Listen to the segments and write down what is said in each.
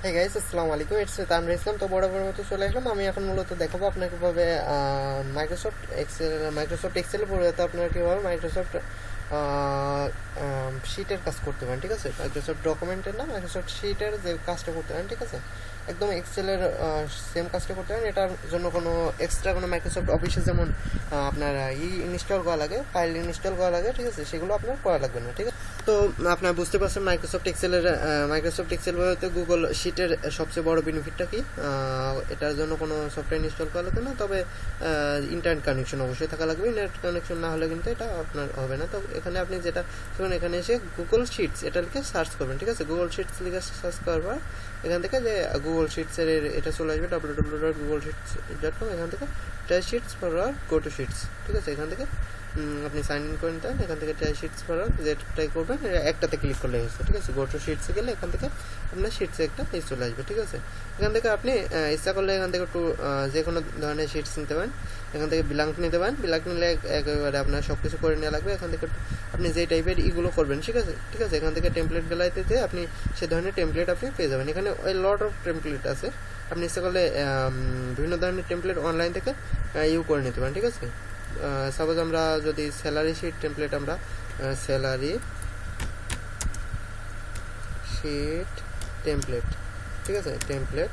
হ্যাঁ গাইস, আসসালামু আলাইকুম। ইটস তানভীর ইসলাম। তো বরাবর মতো চলে আসলাম। আমি এখন মূলত দেখাবো আপনাকে কিভাবে মাইক্রোসফট এক্সেল পরিবর্তে আপনারা কীভাবে মাইক্রোসফট শিটের কাজ করতে পারেন। ঠিক আছে, মাইক্রোসফট ডকুমেন্টের না, মাইক্রোসফট শিটের যে কাজটা করতে পারেন। ঠিক আছে, একদম এক্সেলের সেম কাজটা করতে পারেন। এটার জন্য কোনো এক্সট্রা কোনো মাইক্রোসফট অফিসে যেমন আপনার ইনস্টল করা লাগে, ফাইল ইনস্টল করা লাগে, ঠিক আছে, সেগুলো আপনার করা লাগবে না। ঠিক আছে, তো আপনারা বুঝতে পারছেন মাইক্রোসফট এক্সেল বলতে গুগল শিটের সবচেয়ে বড় বেনিফিটটা কি। এটার জন্য কোনো সফটওয়্যার ইনস্টল করা লাগবে না, তবে ইন্টারনেট কানেকশন অবশ্যই থাকা লাগবে। ইন্টারনেট কানেকশন না হলে কিন্তু এটা আপনার হবে না। তো এখানে আপনি যেটা ধরুন, এখানে এসে গুগল শিটস এটা লিখে সার্চ করবেন। ঠিক আছে, গুগল শিটস লিখে সার্চ করার পর এখান থেকে যে গুগল শিটসের এটা চলে আসবে www.googlesheets.com। এখান থেকে try shits for go to shits. ঠিক আছে, এখান থেকে আপনি সাইন ইন করে নিতেন। এখান থেকে ট্রাই শিটস ফর যেটাই করবেন একটাতে ক্লিক করলে হচ্ছে। ঠিক আছে, গো টু শিটসে গেলে এখান থেকে আপনার শিটসে একটা পেজ চলে আসবে। ঠিক আছে, এখান থেকে আপনি ইচ্ছা করলে এখান থেকে যে কোনো ধরনের শিটস নিতে পারেন। এখান থেকে ব্ল্যাঙ্ক নিতে পারেন। ব্ল্যাঙ্ক নিলে একেবারে আপনার সব কিছু করে নেওয়া লাগবে। এখান থেকে আপনি যে টাইপের ইগুলো করবেন, ঠিক আছে, এখান থেকে টেমপ্লেট বেলাইতে দিয়ে আপনি সে ধরনের টেমপ্লেট আপনি পেয়ে যাবেন। এখানে ওই লট অফ টেমপ্লেট আছে। আপনি ইচ্ছা করলে বিভিন্ন ধরনের টেমপ্লেট অনলাইন থেকে করে নিতে পারেন। ঠিক আছে, সাপোজ আমরা যদি স্যালারি শিট টেমপ্লেট আমরা স্যালারি শিট টেমপ্লেট, ঠিক আছে, টেমপ্লেট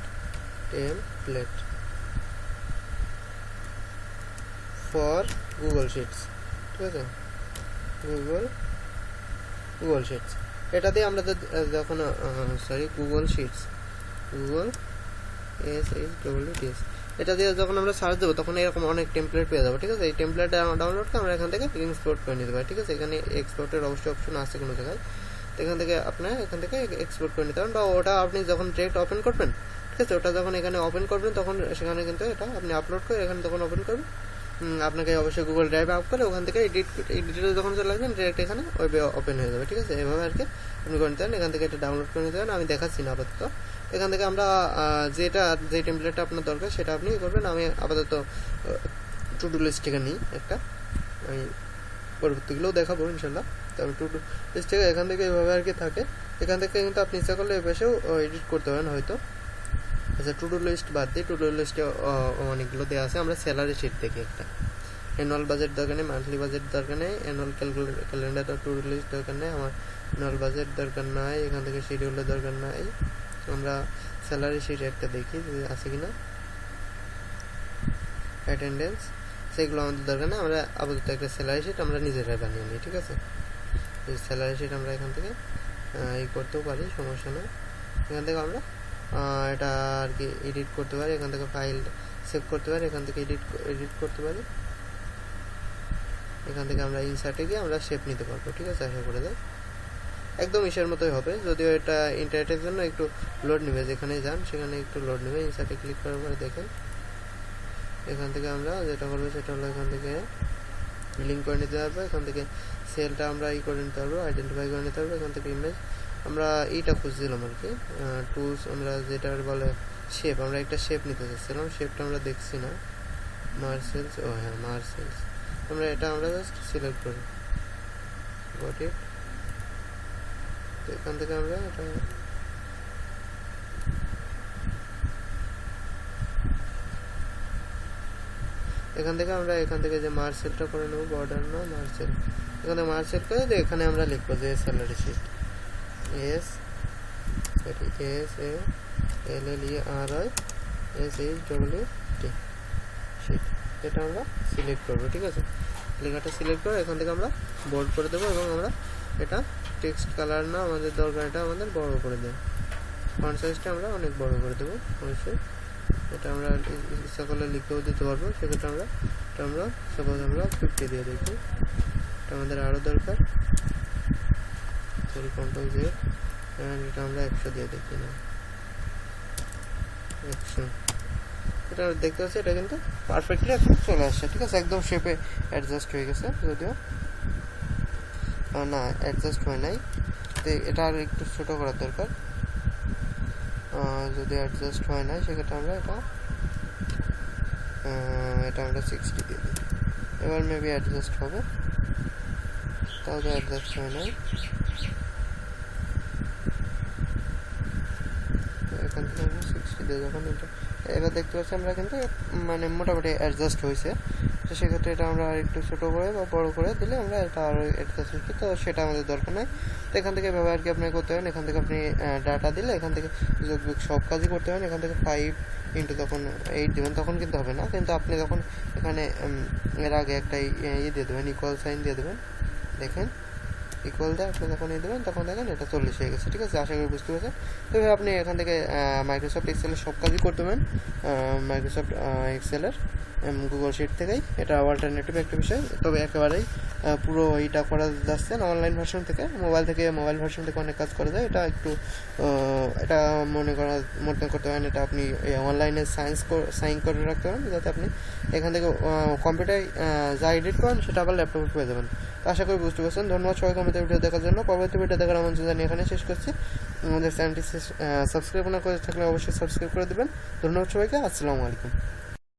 ফর গুগল শিটস। ঠিক আছে, গুগল শিটস এটা দিয়ে আমরা যখন গুগল শিটস, গুগল SHWTS এটা দিয়ে যখন আমরা সার্চ দেবো তখন এরকম অনেক টেমপ্লেট পেয়ে যাবো। ঠিক আছে, এই টেমপ্লেট ডাউনলোড করে আমরা এখান থেকে এক্সপোর্ট করে নিতে পারি। ঠিক আছে, এখানে এক্সপোর্টের অবশ্যই অপশন আছে কোনো জায়গায়। তো এখান থেকে আপনার এখান থেকে এক্সপোর্ট করে নিতে পারেন, বা ওটা আপনি যখন ডিরেক্ট ওপেন করবেন, ঠিক আছে, ওটা যখন এখানে ওপেন করবেন তখন সেখানে কিন্তু এটা আপনি আপলোড করে এখানে তখন ওপেন করবেন। আপনাকে অবশ্যই গুগল ড্রাইভে আপ করে ওখান থেকে এডিটে যখন চলে আসবেন ডিরেক্ট এখানে ওয়েবে ওপেন হয়ে যাবে। ঠিক আছে, এভাবে আর কি আপনি করে নিতে পারেন। এখান থেকে এটা ডাউনলোড করে নিতে পারেন। আমি দেখাচ্ছি না আপাতত। এখান থেকে আমরা যে টেমপ্লেটটা আপনার দরকার সেটা আপনি করবেন। আমি আপাতত টু ডু লিস্ট থেকে নিই একটা, আমি পরবর্তীগুলোও দেখাবো ইনশাল্লাহ। তো আমি টু ডু লিস্ট থেকে এখান থেকে এভাবে আর কি থাকে। এখান থেকে কিন্তু আপনি ইচ্ছা করলে এ পাশেও এডিট করতে পারেন হয়তো। আচ্ছা, টু ডু লিস্ট বাদ দিই, টু ডু লিস্টে অনেকগুলো দেওয়া আছে। আমরা স্যালারি শিট দেখি একটা। অ্যানুয়াল বাজেট দরকার নেই, মান্থলি বাজেট দরকার নেই, annual calendar to do list দরকার নেই, আমার অ্যানুয়াল বাজেট দরকার নাই, এখান থেকে শিডিউলের দরকার নাই। আমরা স্যালারি শিট একটা দেখি যে আছে কিনা, অ্যাটেন্ডেন্স, সেগুলো আমাদের দরকার নেই। আমরা আপাতত একটা স্যালারি শিট আমরা নিজেরাই বানিয়ে নিই। ঠিক আছে, স্যালারি শিট আমরা এখান থেকে করতেও পারি, সমস্যা নেই। এখান থেকে আমরা এটা আর কি এডিট করতে পারি। এখান থেকে ফাইল সেভ করতে পারি, এখান থেকে এডিট করতে পারি। এখান থেকে আমরা ইনসার্টে গিয়ে আমরা শেপ নিতে পারবো। ঠিক আছে, আশা করে দেয় একদম ইসের মতোই হবে, যদিও এটা ইন্টারনেটের জন্য একটু লোড নেবে। যেখানে যান সেখানে একটু লোড নেবে। ইনসার্টে ক্লিক করার পরে দেখেন এখান থেকে আমরা যেটা করবো সেটা হলো এখান থেকে লিঙ্ক করে নিতে পারবো। এখান থেকে সেলটা আমরা করে নিতে পারবো, আইডেন্টিফাই করে নিতে পারবো। এখান থেকে ইমেজ আমরা এইটা খুঁজছিলাম আর কি, টুলস আমরা যেটা বলে শেপ, আমরা একটা শেপ নিতে চাচ্ছিলাম। শেপটা আমরা দেখছি না, মার্সেলস, ও হ্যাঁ মার্সেলস। আমরা এটা আমরা জাস্ট সিলেক্ট করি, গট ইট। তো এখান থেকে আমরা এটা এখান থেকে যে মার্সেলটা করে নেবো, বর্ডার না মার্সেল। এখানে মার্সেল করে দিয়ে এখানে আমরা লিখবো যে স্যালারি শিট, SALLERISHWT শিট, এটা আমরা সিলেক্ট করবো। ঠিক আছে, লেখাটা সিলেক্ট করে এখান থেকে আমরা বোল্ড করে দেবো, এবং আমরা এটা টেক্সট কালার না আমাদের দরকার, এটা আমাদের বড় করে দেবো। ফন্ট সাইজটা আমরা অনেক বড় করে দেবো অবশ্যই। এটা আমরা ইচ্ছা করলে লিখেও দিতে পারবো। সেক্ষেত্রে আমরা সাপোজ আমরা 50 দিয়ে দেখি, এটা আমাদের আরও দরকার। সরি, কন্ট্রোল দিয়ে এটা আমরা 100 দিয়ে দেখি না, 100। এটা দেখতে পাচ্ছি এটা কিন্তু পারফেক্টলি এখন চলে আসছে। ঠিক আছে, একদম শেপে অ্যাডজাস্ট হয়ে গেছে, যদিও না অ্যাডজাস্ট হয় নাই। তো এটা আর একটু ছোটো করার দরকার। যদি অ্যাডজাস্ট হয় না সেক্ষেত্রে আমরা এটা আমরা 60 দিয়ে দিই। এবার মেবি অ্যাডজাস্ট হবে, তাও তো অ্যাডজাস্ট হয় নাই। এখান থেকে আমরা 60 দিয়ে যখন এটা এবার দেখতে পাচ্ছি আমরা কিন্তু মানে মোটামুটি অ্যাডজাস্ট হয়েছে। তো সেক্ষেত্রে এটা আমরা একটু ছোটো করে বা বড়ো করে দিলে আমরা এটা আরও অ্যাডজাস্ট হচ্ছে, তো সেটা আমাদের দরকার নেই। তো এখান থেকে এভাবে আর কি আপনি করতে পারেন। এখান থেকে আপনি ডাটা দিলে এখান থেকে সব কাজই করতে পারেন। এখান থেকে 5 ইন্টু তখন 8 দেবেন, তখন কিন্তু হবে না, কিন্তু আপনি যখন এখানে এর আগে একটা ইয়ে দিয়ে দেবেন, ইকুয়াল সাইন দিয়ে দেবেন, দেখেন ইকুয়াল দিয়ে আপনি যখন দেবেন তখন দেখেন এটা 40 হয়ে গেছে। ঠিক আছে, আশা করি বুঝতে পারছেন। তবে আপনি এখান থেকে মাইক্রোসফট এক্সেলের সব কাজই করতে পারেন মাইক্রোসফট এক্সেলের গুগল শিট থেকেই। এটা অল্টারনেটিভ একটা বিষয়, তবে একেবারেই পুরো এইটা করা যাচ্ছে না অনলাইন ভার্সন থেকে। মোবাইল ভার্সন থেকে অনেক কাজ করা যায়। এটা একটু এটা মনে করতে পারেন, এটা আপনি অনলাইনে সাইন করে রাখতে পারেন, যাতে আপনি এখান থেকে কম্পিউটারে যা এডিট করেন সেটা আবার ল্যাপটপে পেয়ে যাবেন। তো আশা করি বুঝতে পারছেন। ধন্যবাদ সবাইকে আমাদের ভিডিও দেখার জন্য। পরবর্তী ভিডিও দেখার আমন্ত্রণ জানিয়ে এখানে শেষ করছি। আমাদের চ্যানেলটি সাবস্ক্রাইব না করে থাকলে অবশ্যই সাবস্ক্রাইব করে দেবেন। ধন্যবাদ সবাইকে। আসসালামু আলাইকুম।